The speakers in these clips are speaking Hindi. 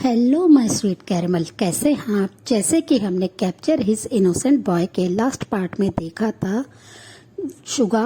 हेलो माय स्वीट कैरमल, कैसे हैं आप। जैसे कि हमने कैप्चर हिज इनोसेंट बॉय के लास्ट पार्ट में देखा था, शुगा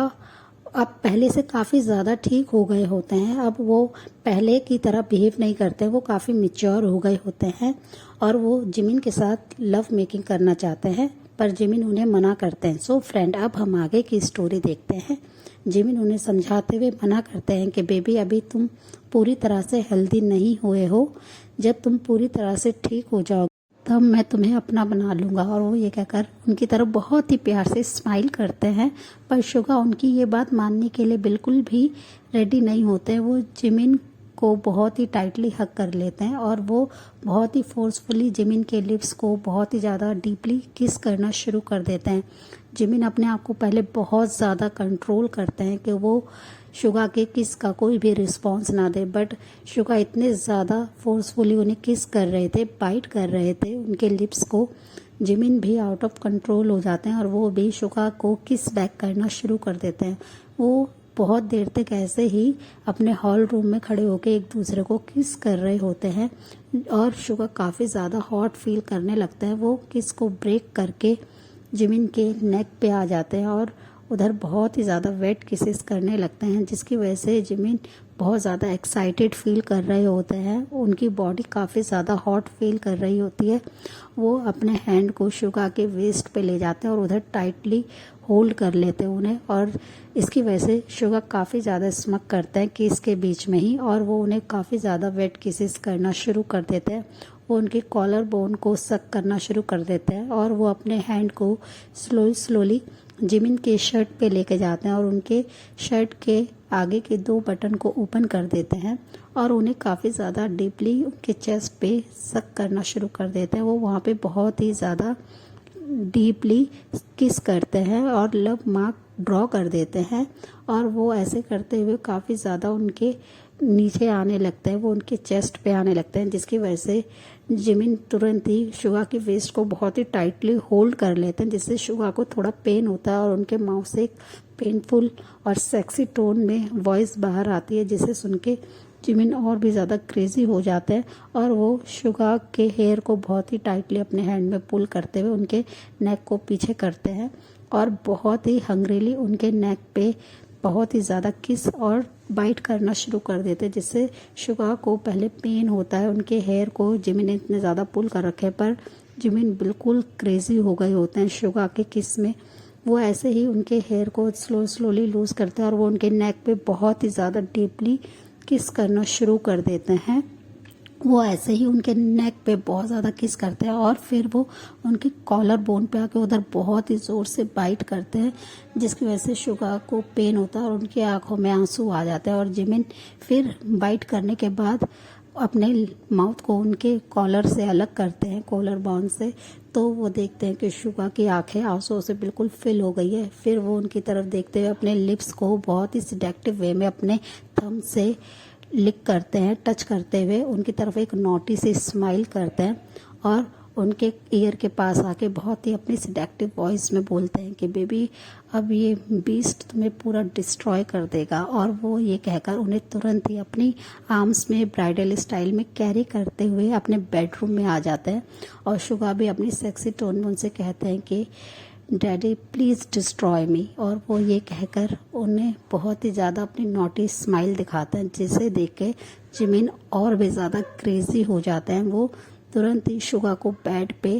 अब पहले से काफ़ी ज़्यादा ठीक हो गए होते हैं। अब वो पहले की तरह बिहेव नहीं करते, वो काफ़ी मैच्योर हो गए होते हैं और वो जिमिन के साथ लव मेकिंग करना चाहते हैं, पर जिमिन उन्हें मना करते हैं। सो फ्रेंड, अब हम आगे की स्टोरी देखते हैं। जिमिन उन्हें समझाते हुए मना करते हैं कि बेबी, अभी तुम पूरी तरह से हेल्दी नहीं हुए हो। जब तुम पूरी तरह से ठीक हो जाओगे तब मैं तुम्हें अपना बना लूँगा। और वो ये कहकर उनकी तरफ बहुत ही प्यार से स्माइल करते हैं, पर शुगा उनकी ये बात मानने के लिए बिल्कुल भी रेडी नहीं होते। वो जिमिन को बहुत ही टाइटली हग कर लेते हैं और वो बहुत ही फोर्सफुली जिमिन के लिप्स को बहुत ही ज़्यादा डीपली किस करना शुरू कर देते हैं। जिमिन अपने आप को पहले बहुत ज़्यादा कंट्रोल करते हैं कि वो शुगा के किस का कोई भी रिस्पॉन्स ना दे, बट शुगा इतने ज़्यादा फोर्सफुली उन्हें किस कर रहे थे, बाइट कर रहे थे उनके लिप्स को। जिमिन भी आउट ऑफ कंट्रोल हो जाते हैं और वो भी शुगा को किस बैक करना शुरू कर देते हैं। वो बहुत देर तक ऐसे ही अपने हॉल रूम में खड़े होकर एक दूसरे को किस कर रहे होते हैं और शुगा काफ़ी ज़्यादा हॉट फील करने लगता है। वो किस को ब्रेक करके जिमिन के नेक पे आ जाते हैं और उधर बहुत ही ज़्यादा वेट किसेस करने लगते हैं, जिसकी वजह से जिमिन बहुत ज़्यादा एक्साइटेड फील कर रहे होते हैं। उनकी बॉडी काफ़ी ज़्यादा हॉट फील कर रही होती है। वो अपने हैंड को शुगा के वेस्ट पे ले जाते हैं और उधर टाइटली होल्ड कर लेते हैं उन्हें, और इसकी वजह से शुगा काफ़ी ज़्यादा स्मक करते हैं किस के बीच में ही, और वो उन्हें काफ़ी ज़्यादा वेट किसेस करना शुरू कर देते हैं। वो उनके कॉलर बोन को सक करना शुरू कर देते हैं और वो अपने हैंड को स्लोली जिमिन के शर्ट पे लेके जाते हैं और उनके शर्ट के आगे के 2 बटन को ओपन कर देते हैं और उन्हें काफ़ी ज़्यादा डीपली उनके चेस्ट पे सक करना शुरू कर देते हैं। वो वहाँ पे बहुत ही ज़्यादा डीपली किस करते हैं और लव मार्क ड्रॉ कर देते हैं, और वो ऐसे करते हुए काफ़ी ज़्यादा उनके नीचे आने लगते हैं, वो उनके चेस्ट पे आने लगते हैं, जिसकी वजह से जिमिन तुरंत ही शुगा की वेस्ट को बहुत ही टाइटली होल्ड कर लेते हैं, जिससे शुगा को थोड़ा पेन होता है और उनके माउथ से एक पेनफुल और सेक्सी टोन में वॉइस बाहर आती है, जिसे सुन के जिमिन और भी ज़्यादा क्रेजी हो जाते हैं और वो शुगा के हेयर को बहुत ही टाइटली अपने हैंड में पुल करते हुए उनके नेक को पीछे करते हैं और बहुत ही हंग्रीली उनके नेक पे बहुत ही ज़्यादा किस और बाइट करना शुरू कर देते हैं, जिससे शुगा को पहले पेन होता है। उनके हेयर को जिमिन ने इतने ज़्यादा पुल कर रखे पर जिमिन बिल्कुल क्रेजी हो गए होते हैं शुगा के किस में। वो ऐसे ही उनके हेयर को स्लोली लूज करते हैं और वो उनके नेक पे बहुत ही ज़्यादा डीपली किस करना शुरू कर देते हैं। वो ऐसे ही उनके नेक पे बहुत ज़्यादा किस करते हैं और फिर वो उनके कॉलर बोन पे आके उधर बहुत ही ज़ोर से बाइट करते हैं, जिसकी वजह से शुगा को पेन होता है और उनकी आंखों में आंसू आ जाते हैं। और जिमिन फिर बाइट करने के बाद अपने माउथ को उनके कॉलर से अलग करते हैं, कॉलर बाउंड से, तो वो देखते हैं कि शुगा की आंखें आंसुओं से बिल्कुल फिल हो गई है। फिर वो उनकी तरफ देखते हुए अपने लिप्स को बहुत ही सिडेक्टिव वे में अपने थंब से लिक करते हैं, टच करते हुए उनकी तरफ एक नोटी से स्माइल करते हैं और उनके ईयर के पास आके बहुत ही अपनी सिडेक्टिव वॉइस में बोलते हैं कि बेबी, अब ये बीस्ट तुम्हें पूरा डिस्ट्रॉय कर देगा। और वो ये कहकर उन्हें तुरंत ही अपनी आर्म्स में ब्राइडल स्टाइल में कैरी करते हुए अपने बेडरूम में आ जाते हैं और शुगा भी अपनी सेक्सी टोन में उनसे कहते हैं कि डैडी प्लीज़ डिस्ट्रॉय मी। और वो ये कहकर उन्हें बहुत ही ज़्यादा अपनी नॉटी स्माइल दिखाते हैं, जिसे देख के जिमिन और भी ज़्यादा क्रेजी हो जाते हैं। वो तुरंत ही शुगा को बेड पे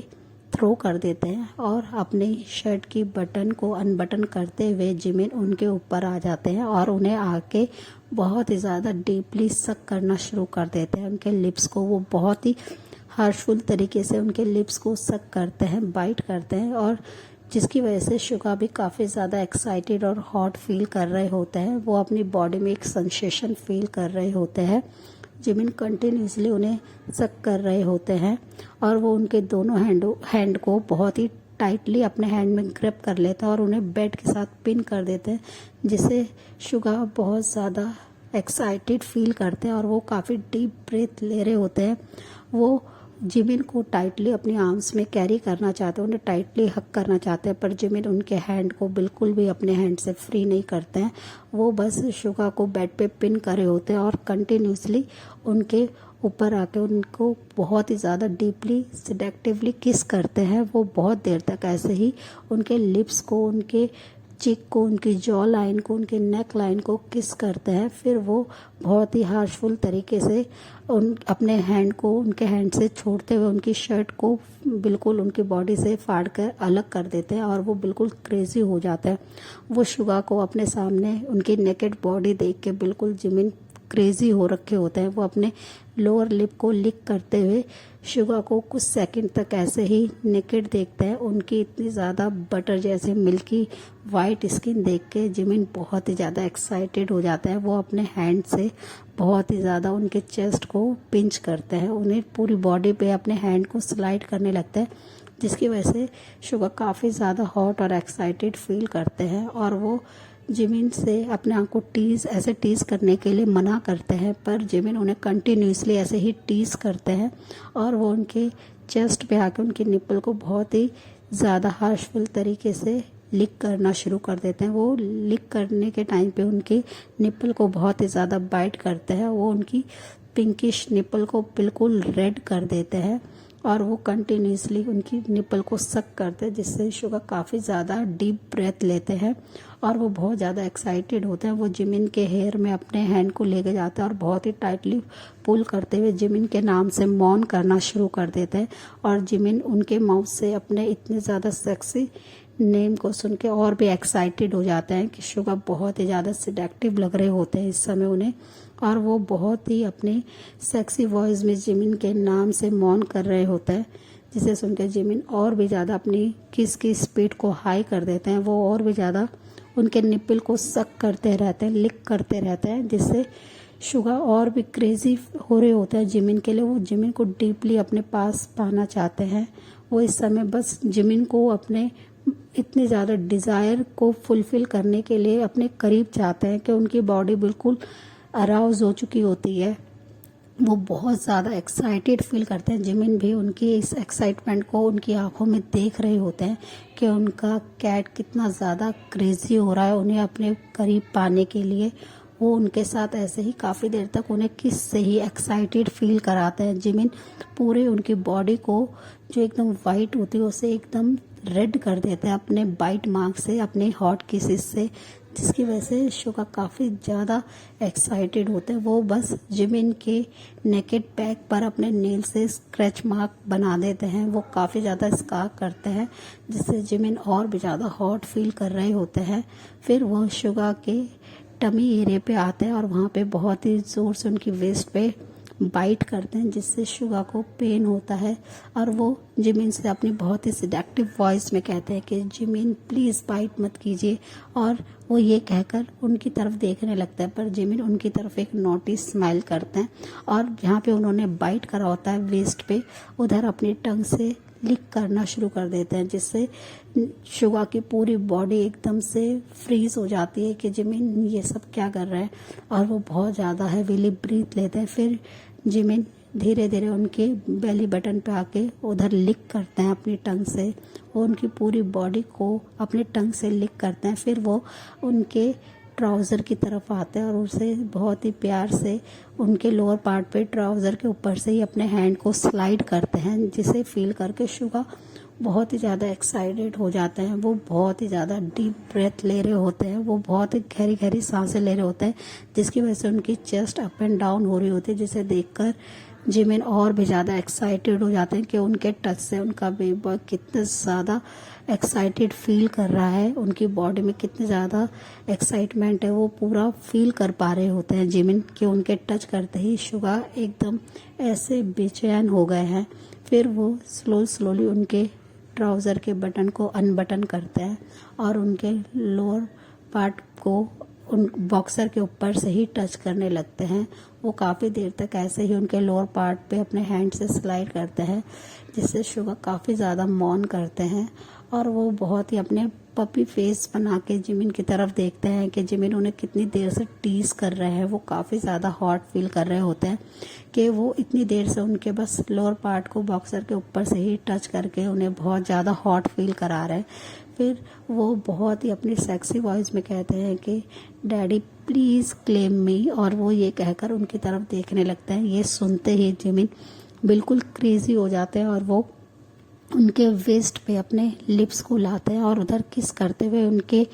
थ्रो कर देते हैं और अपने शर्ट की बटन को अनबटन करते हुए जिमिन उनके ऊपर आ जाते हैं और उन्हें आके बहुत ही ज़्यादा डीपली सक करना शुरू कर देते हैं। उनके लिप्स को वो बहुत ही हार्शफुल तरीके से उनके लिप्स को सक करते हैं, बाइट करते हैं, और जिसकी वजह से शुगा भी काफ़ी ज़्यादा एक्साइटेड और हॉट फील कर रहे होते हैं। वो अपनी बॉडी में एक सेंसेशन फील कर रहे होते हैं। जिमिन कंटिन्यूसली उन्हें सक कर रहे होते हैं और वो उनके दोनों हैंड को बहुत ही टाइटली अपने हैंड में ग्रिप कर लेते हैं और उन्हें बेड के साथ पिन कर देते हैं, जिससे शुगा बहुत ज़्यादा एक्साइटेड फील करते हैं और वो काफ़ी डीप ब्रेथ ले रहे होते हैं। वो जिमिन को टाइटली अपनी आर्म्स में कैरी करना चाहते हैं, उन्हें टाइटली हक करना चाहते हैं, पर जिमिन उनके हैंड को बिल्कुल भी अपने हैंड से फ्री नहीं करते हैं। वो बस शुगा को बेड पे पिन करे होते हैं और कंटिन्यूसली उनके ऊपर आके उनको बहुत ही ज़्यादा डीपली सिडेक्टिवली किस करते हैं। वो बहुत देर तक ऐसे ही उनके लिप्स को, उनके चिक को, उनकी जॉ लाइन को, उनके नेक लाइन को किस करते हैं। फिर वो बहुत ही हार्शफुल तरीके से अपने हैंड को उनके हैंड से छोड़ते हुए उनकी शर्ट को बिल्कुल उनकी बॉडी से फाड़ कर अलग कर देते हैं और वो बिल्कुल क्रेजी हो जाता है। वो शुगा को अपने सामने उनकी नेकेड बॉडी देख के बिल्कुल जिमिन क्रेजी हो रखे होते हैं। वो अपने लोअर लिप को लिक करते हुए शुगा को कुछ सेकंड तक ऐसे ही नेकेड देखते हैं। उनकी इतनी ज़्यादा बटर जैसे मिल्की वाइट स्किन देख के जिमिन बहुत ही ज़्यादा एक्साइटेड हो जाता है। वो अपने हैंड से बहुत ही ज़्यादा उनके चेस्ट को पिंच करते हैं, उन्हें पूरी बॉडी पे अपने हैंड को स्लाइड करने लगता है, जिसकी वजह से शुगा काफ़ी ज़्यादा हॉट और एक्साइटेड फील करते हैं। और वो जिमिन से अपने आप को ऐसे टीज़ करने के लिए मना करते हैं, पर जिमिन उन्हें कंटिन्यूसली ऐसे ही टीज़ करते हैं और वो उनके चेस्ट पे आके उनके निप्पल को बहुत ही ज़्यादा हार्शफुल तरीके से लिक करना शुरू कर देते हैं। वो लिक करने के टाइम पे उनके निप्पल को बहुत ही ज़्यादा बाइट करते हैं। वो उनकी पिंकिश निप्पल को बिल्कुल रेड कर देते हैं और वो कंटिन्यूसली उनकी निप्पल को सक करते हैं, जिससे शुगा काफ़ी ज़्यादा डीप ब्रेथ लेते हैं और वो बहुत ज़्यादा एक्साइटेड होते हैं। वो जिमिन के हेयर में अपने हैंड को लेके जाते हैं और बहुत ही टाइटली पुल करते हुए जिमिन के नाम से मौन करना शुरू कर देते हैं। और जिमिन उनके माउथ से अपने इतने ज़्यादा सेक्सी नेम को सुन के और भी एक्साइटेड हो जाते हैं कि शुगा बहुत ही ज़्यादा सिडेक्टिव लग रहे होते हैं इस समय उन्हें। और वो बहुत ही अपनी सेक्सी वॉइस में जिमिन के नाम से मौन कर रहे होते हैं, जिसे सुनकर जिमिन और भी ज़्यादा अपनी किस की स्पीड को हाई कर देते हैं। वो और भी ज़्यादा उनके निप्पल को सक करते रहते हैं, लिक करते रहते हैं, जिससे शुगा और भी क्रेजी हो रहे होते हैं जिमिन के लिए। वो जिमिन को डीपली अपने पास पाना चाहते हैं। वो इस समय बस जिमिन को अपने इतनी ज़्यादा डिज़ायर को फुलफ़िल करने के लिए अपने करीब चाहते हैं कि उनकी बॉडी बिल्कुल अराउज हो चुकी होती है। वो बहुत ज़्यादा एक्साइटेड फील करते हैं। जिमिन भी उनकी इस एक्साइटमेंट को उनकी आंखों में देख रहे होते हैं कि उनका कैट कितना ज़्यादा क्रेजी हो रहा है उन्हें अपने करीब पाने के लिए। वो उनके साथ ऐसे ही काफ़ी देर तक उन्हें किस से ही एक्साइटेड फील कराते हैं। जिमिन पूरे उनकी बॉडी को जो एकदम वाइट होती है उसे एकदम रेड कर देते हैं अपने बाइट मार्क से, अपने हॉट किसेस से, जिसकी वजह से शुगा काफ़ी ज़्यादा एक्साइटेड होते हैं। वो बस जिमिन के नेकेड बैक पर अपने नेल से स्क्रैच मार्क बना देते हैं। वो काफ़ी ज़्यादा स्कार करते हैं, जिससे जिमिन और भी ज़्यादा हॉट फील कर रहे होते हैं। फिर वो शुगा के टमी एरिया पे आते हैं और वहाँ पे बहुत ही ज़ोर से उनकी वेस्ट पे बाइट करते हैं, जिससे शुगा को पेन होता है। और वो जिमिन से अपनी बहुत ही सिडेक्टिव वॉइस में कहते हैं कि जिमिन प्लीज़ बाइट मत कीजिए। और वो ये कहकर उनकी तरफ देखने लगता है, पर जिमिन उनकी तरफ एक नोटी स्माइल करते हैं और जहाँ पे उन्होंने बाइट करा होता है वेस्ट पे, उधर अपनी टंग से लिक करना शुरू कर देते हैं, जिससे शुगा की पूरी बॉडी एकदम से फ्रीज हो जाती है कि जिमिन ये सब क्या कर रहा है। और वो बहुत ज़्यादा हैवीली ब्रीथ लेते हैं। फिर जिमिन धीरे धीरे उनके बेली बटन पे आके उधर लिक करते हैं अपनी टंग से। वो उनकी पूरी बॉडी को अपने टंग से लिक करते हैं। फिर वो उनके ट्राउज़र की तरफ आते हैं और उसे बहुत ही प्यार से उनके लोअर पार्ट पे ट्राउज़र के ऊपर से ही अपने हैंड को स्लाइड करते हैं, जिसे फील करके शुगा बहुत ही ज़्यादा एक्साइटेड हो जाते हैं। वो बहुत ही ज़्यादा डीप ब्रेथ ले रहे होते हैं। वो बहुत ही गहरी गहरी सांसें ले रहे होते हैं, जिसकी वजह से उनकी चेस्ट अप एंड डाउन हो रही होती है, जिसे देखकर जिमिन और भी ज़्यादा एक्साइटेड हो जाते हैं कि उनके टच से उनका बेबी बॉय कितना ज़्यादा एक्साइटेड फील कर रहा है, उनकी बॉडी में कितनी ज़्यादा एक्साइटमेंट है वो पूरा फील कर पा रहे होते हैं जिमिन, कि उनके टच करते ही शुगा एकदम ऐसे बेचैन हो गए हैं। फिर वो स्लोली उनके ट्राउज़र के बटन को अनबटन करते हैं और उनके लोअर पार्ट को उन बॉक्सर के ऊपर से ही टच करने लगते हैं। वो काफ़ी देर तक ऐसे ही उनके लोअर पार्ट पे अपने हैंड से स्लाइड करते हैं, जिससे शुगा काफ़ी ज़्यादा मौन करते हैं और वो बहुत ही अपने पपी फेस बना के जिमिन की तरफ देखते हैं कि जिमिन उन्हें कितनी देर से टीज कर रहे हैं। वो काफ़ी ज़्यादा हॉट फील कर रहे होते हैं कि वो इतनी देर से उनके बस लोअर पार्ट को बॉक्सर के ऊपर से ही टच करके उन्हें बहुत ज़्यादा हॉट फील करा रहे हैं। फिर वो बहुत ही अपनी सेक्सी वॉइस में कहते हैं कि डैडी प्लीज़ क्लेम मी, और वो ये कहकर उनकी तरफ देखने लगते हैं। ये सुनते ही जिमिन बिल्कुल क्रेजी हो जाते हैं और वो उनके वेस्ट पे अपने लिप्स को लाते हैं और उधर किस करते हुए उनके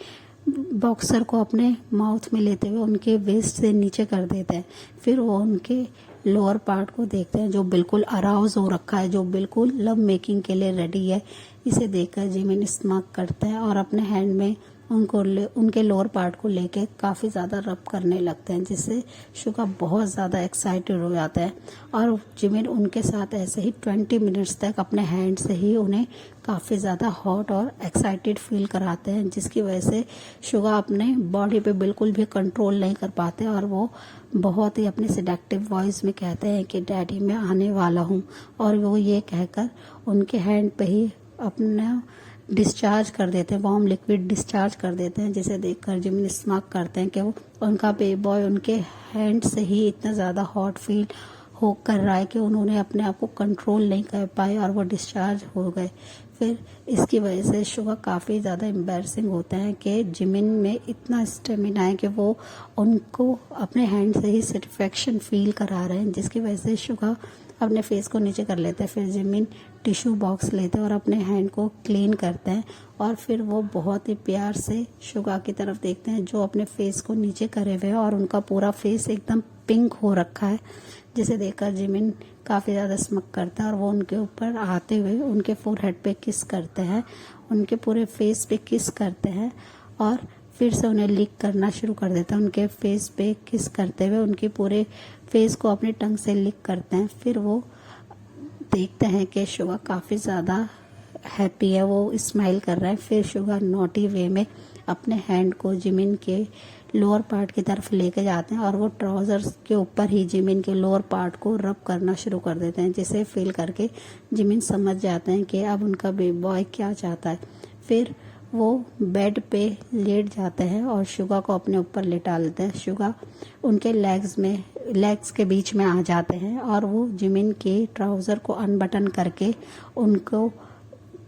बॉक्सर को अपने माउथ में लेते हुए उनके वेस्ट से नीचे कर देते हैं। फिर वो उनके लोअर पार्ट को देखते हैं जो बिल्कुल अराउज हो रखा है, जो बिल्कुल लव मेकिंग के लिए रेडी है। इसे देखकर जिमिन स्माइल करते हैं और अपने हैंड में उनके लोअर पार्ट को लेके काफ़ी ज़्यादा रब करने लगते हैं, जिससे शुगा बहुत ज़्यादा एक्साइटेड हो जाता है। और जिमिन उनके साथ ऐसे ही 20 मिनट्स तक अपने हैंड से ही उन्हें काफ़ी ज़्यादा हॉट और एक्साइटेड फील कराते हैं, जिसकी वजह से शुगा अपने बॉडी पे बिल्कुल भी कंट्रोल नहीं कर पाते और वो बहुत ही अपनी सिडेक्टिव वॉइस में कहते हैं कि डैडी मैं आने वाला हूँ। और वो ये कहकर उनके हैंड पे ही अपना डिस्चार्ज कर देते हैं, वार्म लिक्विड डिस्चार्ज कर देते हैं, जिसे देखकर जिमिन स्माइल करते हैं कि वो उनका बेबी बॉय उनके हैंड से ही इतना ज़्यादा हॉट फील हो कर रहा है कि उन्होंने अपने आप को कंट्रोल नहीं कर पाए और वो डिस्चार्ज हो गए। फिर इसकी वजह से शुगा काफ़ी ज़्यादा एम्बैरसिंग होता है कि जिमिन में इतना स्टेमिना है कि वो उनको अपने हैंड से ही सेटिस्फैक्शन फील करा रहे हैं, जिसकी वजह से शुगा अपने फेस को नीचे कर लेते हैं। फिर जिमिन टिश्यू बॉक्स लेते हैं और अपने हैंड को क्लीन करते हैं और फिर वो बहुत ही प्यार से शुगा की तरफ देखते हैं जो अपने फेस को नीचे करे हुए हैं और उनका पूरा फेस एकदम पिंक हो रखा है, जिसे देखकर जिमिन काफ़ी ज़्यादा स्मक करता है और वो उनके ऊपर आते हुए उनके फोरहेड पे किस करते हैं, उनके पूरे फेस पे किस करते हैं और फिर से उन्हें लिक करना शुरू कर देते हैं। उनके फेस पे किस करते हुए उनके पूरे फेस को अपनी टंग से लिक करते हैं। फिर वो देखते हैं कि शुगा काफ़ी ज़्यादा हैप्पी है, वो स्माइल कर रहा है। फिर शुगा नॉटी वे में अपने हैंड को जिमिन के लोअर पार्ट की तरफ लेके जाते हैं और वो ट्राउजर्स के ऊपर ही जिमिन के लोअर पार्ट को रब करना शुरू कर देते हैं, जिसे फील करके जिमिन समझ जाते हैं कि अब उनका बेबी बॉय क्या चाहता है। फिर वो बेड पे लेट जाते हैं और शुगा को अपने ऊपर लेटा लेते हैं। शुगा उनके लेग्स के बीच में आ जाते हैं और वो जिमिन के ट्राउज़र को अनबटन करके उनको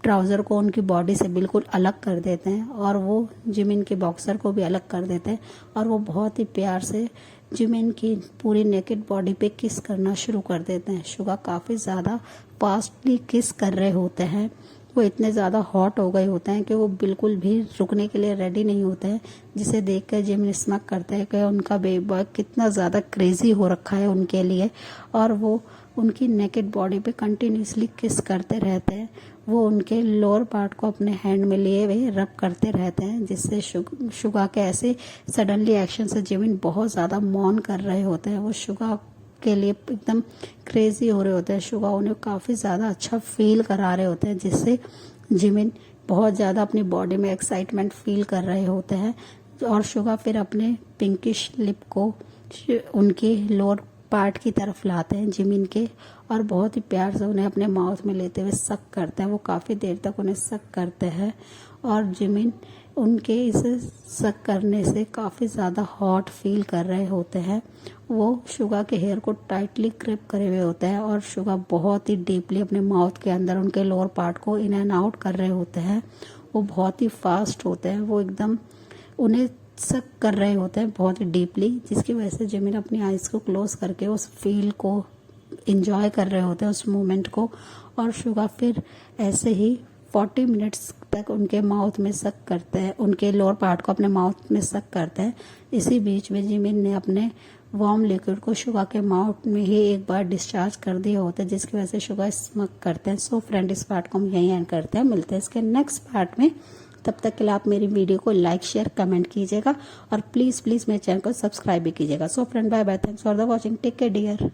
ट्राउज़र को उनकी बॉडी से बिल्कुल अलग कर देते हैं और वो जिमिन के बॉक्सर को भी अलग कर देते हैं और वो बहुत ही प्यार से जिमिन की पूरी नेकेड बॉडी पे किस करना शुरू कर देते हैं। शुगा काफ़ी ज़्यादा फास्टली किस कर रहे होते हैं, वो इतने ज़्यादा हॉट हो गए होते हैं कि वो बिल्कुल भी रुकने के लिए रेडी नहीं होते हैं, जिसे देखकर जिमिन स्मक करते हैं कि उनका बेबी बॉय कितना ज़्यादा क्रेजी हो रखा है उनके लिए और वो उनकी नेकेड बॉडी पे कंटिन्यूसली किस करते रहते हैं। वो उनके लोअर पार्ट को अपने हैंड में लिए हुए रब करते रहते हैं, जिससे शुगा के ऐसे सडनली एक्शन से जिमिन बहुत ज़्यादा मौन कर रहे होते हैं। वो शुगा के लिए एकदम क्रेजी हो रहे होते हैं, शुगा उन्हें काफ़ी ज़्यादा अच्छा फील करा रहे होते हैं, जिससे जिमिन बहुत ज़्यादा अपनी बॉडी में एक्साइटमेंट फील कर रहे होते हैं। और शुगा फिर अपने पिंकिश लिप को उनके लोअर पार्ट की तरफ लाते हैं जिमिन के और बहुत ही प्यार से उन्हें अपने माउथ में लेते हुए सक करते हैं। वो काफ़ी देर तक उन्हें सक करते हैं और जिमिन उनके इसे सक करने से काफ़ी ज़्यादा हॉट फील कर रहे होते हैं। वो शुगा के हेयर को टाइटली ग्रिप करे हुए होते हैं और शुगा बहुत ही डीपली अपने माउथ के अंदर उनके लोअर पार्ट को इन एंड आउट कर रहे होते हैं। वो बहुत ही फास्ट होते हैं, वो एकदम उन्हें सक कर रहे होते हैं बहुत ही डीपली, जिसकी वजह से जिमिन अपनी आइज़ को क्लोज करके उस फील को इंजॉय कर रहे होते हैं, उस मोमेंट को। और शुगा फिर ऐसे ही 40 मिनट्स तक उनके माउथ में सक करते हैं, उनके लोअर पार्ट को अपने माउथ में सक करते हैं। इसी बीच में जिमिन ने अपने वार्म लिक्विड को शुगा के माउथ में ही एक बार डिस्चार्ज कर दिया होता है, जिसकी वजह से शुगा स्मक करते हैं। सो फ्रेंड, इस पार्ट को हम यहीं एंड करते हैं, मिलते हैं इसके नेक्स्ट पार्ट में। तब तक के लिए आप मेरी वीडियो को लाइक शेयर कमेंट कीजिएगा और प्लीज़ मेरे चैनल को सब्सक्राइब भी कीजिएगा। So friend, bye bye, thanks for the watching, take care dear.